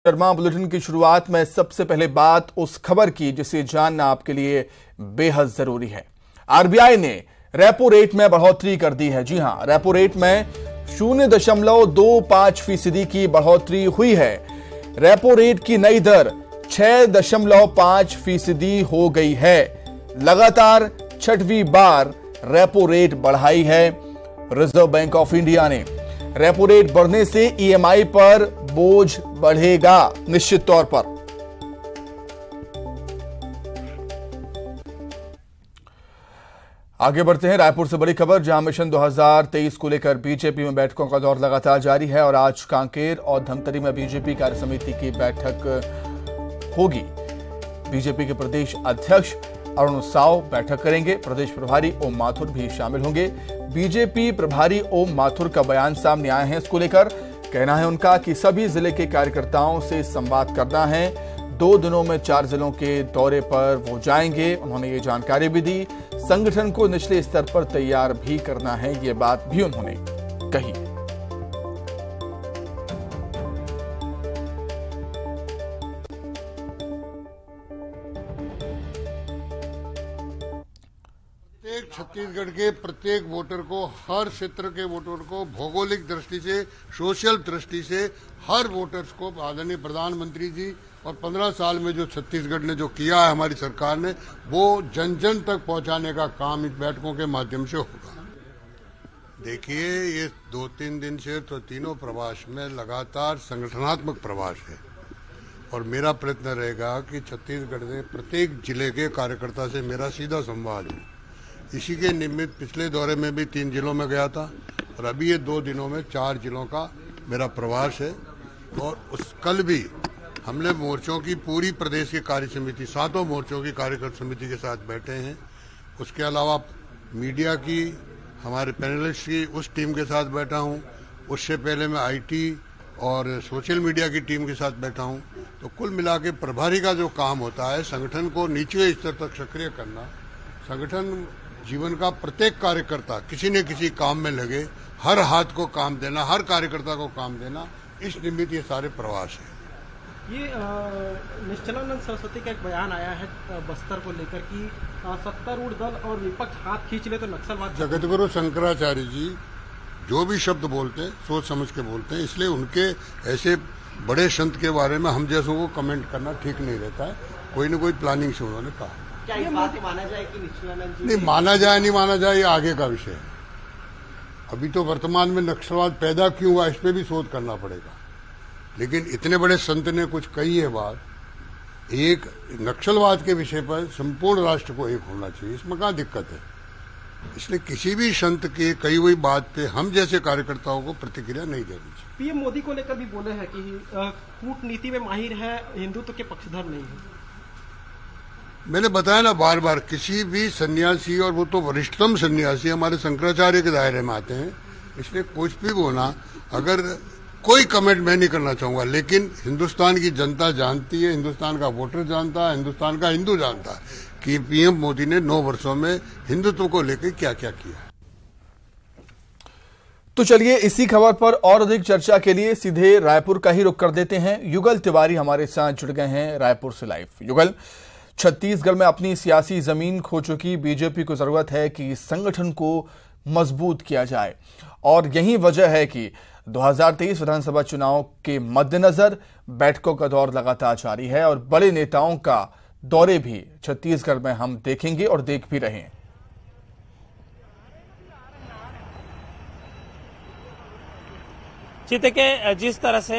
Sharma bulletin की शुरुआत में सबसे पहले बात उस खबर की जिसे जानना आपके लिए बेहद जरूरी है। आरबीआई ने रेपो रेट में बढ़ोतरी कर दी है। जी हां, रेपो रेट में 0.25% की बढ़ोतरी हुई है। रेपो रेट की नई दर 6.5% हो गई है। लगातार छठवीं बार रेपो रेट बढ़ाई है रिजर्व बैंक ऑफ इंडिया ने। रेपो रेट बढ़ने से ईएमआई पर बोझ बढ़ेगा निश्चित तौर पर। आगे बढ़ते हैं रायपुर से बड़ी खबर, जहां मिशन 2023 को लेकर बीजेपी में बैठकों का दौर लगातार जारी है और आज कांकेर और धमतरी में बीजेपी कार्य समिति की बैठक होगी। बीजेपी के प्रदेश अध्यक्ष अरुण साव बैठक करेंगे। प्रदेश प्रभारी ओम माथुर भी शामिल होंगे। बीजेपी प्रभारी ओम माथुर का बयान सामने आए हैं। इसको लेकर कहना है उनका कि सभी जिले के कार्यकर्ताओं से संवाद करना है। 2 दिनों में 4 जिलों के दौरे पर वो जाएंगे। उन्होंने ये जानकारी भी दी। संगठन को निचले स्तर पर तैयार भी करना है, ये बात भी उन्होंने कही। छत्तीसगढ़ के प्रत्येक वोटर को, हर क्षेत्र के वोटर को भौगोलिक दृष्टि से, सोशल दृष्टि से हर वोटर्स को आदरणीय प्रधानमंत्री जी और 15 साल में जो छत्तीसगढ़ ने जो किया है हमारी सरकार ने, वो जन जन तक पहुंचाने का काम इन बैठकों के माध्यम से होगा। देखिए, ये 2-3 दिन से तो तीनों प्रवास में लगातार संगठनात्मक प्रवास है और मेरा प्रयत्न रहेगा कि छत्तीसगढ़ में प्रत्येक जिले के कार्यकर्ता से मेरा सीधा संवाद हो। इसी के निमित्त पिछले दौरे में भी 3 जिलों में गया था और अभी ये 2 दिनों में 4 जिलों का मेरा प्रवास है। और कल भी हमने मोर्चों की पूरी प्रदेश की कार्य समिति, 7 मोर्चों की कार्यकर समिति के साथ बैठे हैं। उसके अलावा मीडिया की, हमारे पैनलिस्ट की उस टीम के साथ बैठा हूँ। उससे पहले मैं आईटी और सोशल मीडिया की टीम के साथ बैठा हूँ। तो कुल मिला के प्रभारी का जो काम होता है, संगठन को निचले स्तर तक सक्रिय करना, संगठन जीवन का प्रत्येक कार्यकर्ता किसी न किसी काम में लगे, हर हाथ को काम देना, हर कार्यकर्ता को काम देना, इस निमित्त ये सारे प्रवास है। ये निश्चलानंद सरस्वती का एक बयान आया है बस्तर को लेकर कि सत्तारूढ़ दल और विपक्ष हाथ खींच ले तो नक्सलवाद। जगतगुरु शंकराचार्य जी जो भी शब्द बोलते हैं सोच समझ के बोलते हैं, इसलिए उनके ऐसे बड़े संत के बारे में हम जैसों को कमेंट करना ठीक नहीं रहता है। कोई न कोई प्लानिंग से उन्होंने कहा। क्या ये बात माना जाए कि निश्चलानंद जी नहीं माना जाए, नहीं माना जाए, ये आगे का विषय है। अभी तो वर्तमान में नक्सलवाद पैदा क्यों हुआ, इस पे भी शोध करना पड़ेगा। लेकिन इतने बड़े संत ने कुछ कही है बात, एक नक्सलवाद के विषय पर संपूर्ण राष्ट्र को एक होना चाहिए, इसमें कहाँ दिक्कत है। इसलिए किसी भी संत के कही हुई बात पे हम जैसे कार्यकर्ताओं को प्रतिक्रिया नहीं देनी चाहिए। पीएम मोदी को लेकर भी बोले हैं कि कूटनीति में माहिर है, हिंदुत्व के पक्षधर नहीं है। मैंने बताया ना बार बार, किसी भी सन्यासी, और वो तो वरिष्ठतम सन्यासी हमारे शंकराचार्य के दायरे में आते हैं, इसलिए कुछ भी बोला, अगर कोई कमेंट मैं नहीं करना चाहूंगा। लेकिन हिंदुस्तान की जनता जानती है, हिंदुस्तान का वोटर जानता है, हिंदुस्तान का हिंदू जानता है कि पीएम मोदी ने 9 वर्षों में हिंदुत्व को लेकर क्या क्या किया। तो चलिए इसी खबर पर और अधिक चर्चा के लिए सीधे रायपुर का ही रुख कर देते हैं। युगल तिवारी हमारे साथ जुड़ गए हैं रायपुर से लाइव। युगल, छत्तीसगढ़ में अपनी सियासी जमीन खो चुकी बीजेपी को जरूरत है कि संगठन को मजबूत किया जाए और यही वजह है कि 2023 विधानसभा चुनाव के मद्देनजर बैठकों का दौर लगातार जारी है और बड़े नेताओं का दौरे भी छत्तीसगढ़ में हम देखेंगे और देख भी रहे हैं। चित्र के जिस तरह से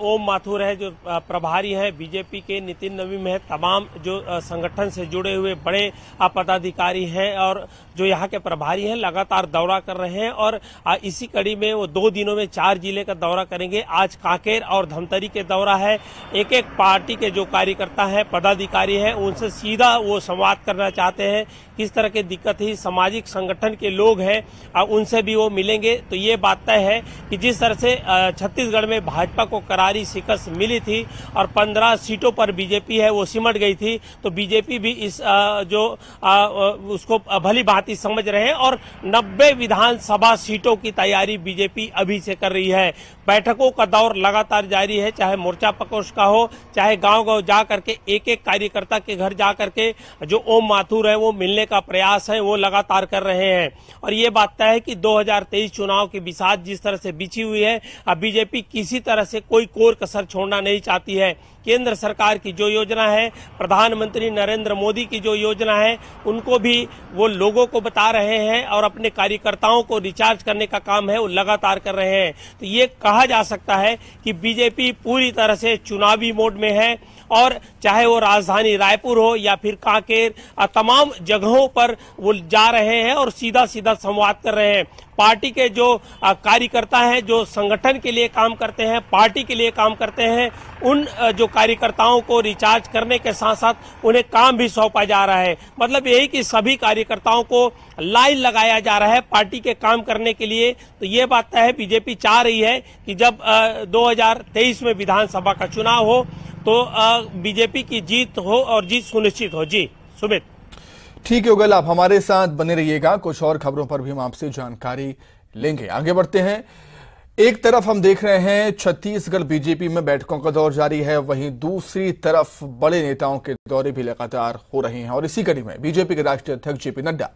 ओम माथुर है जो प्रभारी है बीजेपी के, नितिन नवीन है, तमाम जो संगठन से जुड़े हुए बड़े पदाधिकारी हैं और जो यहाँ के प्रभारी हैं लगातार दौरा कर रहे हैं और इसी कड़ी में वो 2 दिनों में 4 जिले का दौरा करेंगे। आज कांकेर और धमतरी के दौरा है। एक एक पार्टी के जो कार्यकर्ता है, पदाधिकारी है, उनसे सीधा वो संवाद करना चाहते हैं। किस तरह की दिक्कत है, सामाजिक संगठन के लोग हैं, उनसे भी वो मिलेंगे। तो ये बात तय है कि जिस तरह से छत्तीसगढ़ में भाजपा को करारी शिकस्त मिली थी और 15 सीटों पर बीजेपी है वो सिमट गई थी, तो बीजेपी भी इस उसको भली भांति समझ रहे हैं और 90 विधानसभा सीटों की तैयारी बीजेपी अभी से कर रही है। बैठकों का दौर लगातार जारी है, चाहे मोर्चा प्रकोष्ठ का हो, चाहे गांव-गांव जा करके एक एक कार्यकर्ता के घर जा करके जो ओम माथुर है वो मिलने का प्रयास है वो लगातार कर रहे हैं। और ये बात तय है कि 2023 चुनाव की बिसात जिस तरह से बिछी हुई है, अब बीजेपी किसी तरह से कोई कोर कसर छोड़ना नहीं चाहती है। केंद्र सरकार की जो योजना है, प्रधानमंत्री नरेंद्र मोदी की जो योजना है, उनको भी वो लोगों को बता रहे हैं और अपने कार्यकर्ताओं को रिचार्ज करने का काम है वो लगातार कर रहे हैं। तो ये कहा जा सकता है कि बीजेपी पूरी तरह से चुनावी मोड में है और चाहे वो राजधानी रायपुर हो या फिर कांकेर, तमाम जगहों पर वो जा रहे हैं और सीधा सीधा संवाद कर रहे हैं। पार्टी के जो कार्यकर्ता हैं, जो संगठन के लिए काम करते हैं, पार्टी के लिए काम करते हैं, उन जो कार्यकर्ताओं को रिचार्ज करने के साथ साथ उन्हें काम भी सौंपा जा रहा है। मतलब यही कि सभी कार्यकर्ताओं को लाइन लगाया जा रहा है पार्टी के काम करने के लिए। तो ये बात है बीजेपी चाह रही है कि जब 2023 में विधानसभा का चुनाव हो तो बीजेपी की जीत हो और जीत सुनिश्चित हो। जी सुमित। ठीक है उगल, आप हमारे साथ बने रहिएगा, कुछ और खबरों पर भी हम आपसे जानकारी लेंगे। आगे बढ़ते हैं। एक तरफ हम देख रहे हैं छत्तीसगढ़ बीजेपी में बैठकों का दौर जारी है, वहीं दूसरी तरफ बड़े नेताओं के दौरे भी लगातार हो रहे हैं और इसी कड़ी में बीजेपी के राष्ट्रीय अध्यक्ष जेपी नड्डा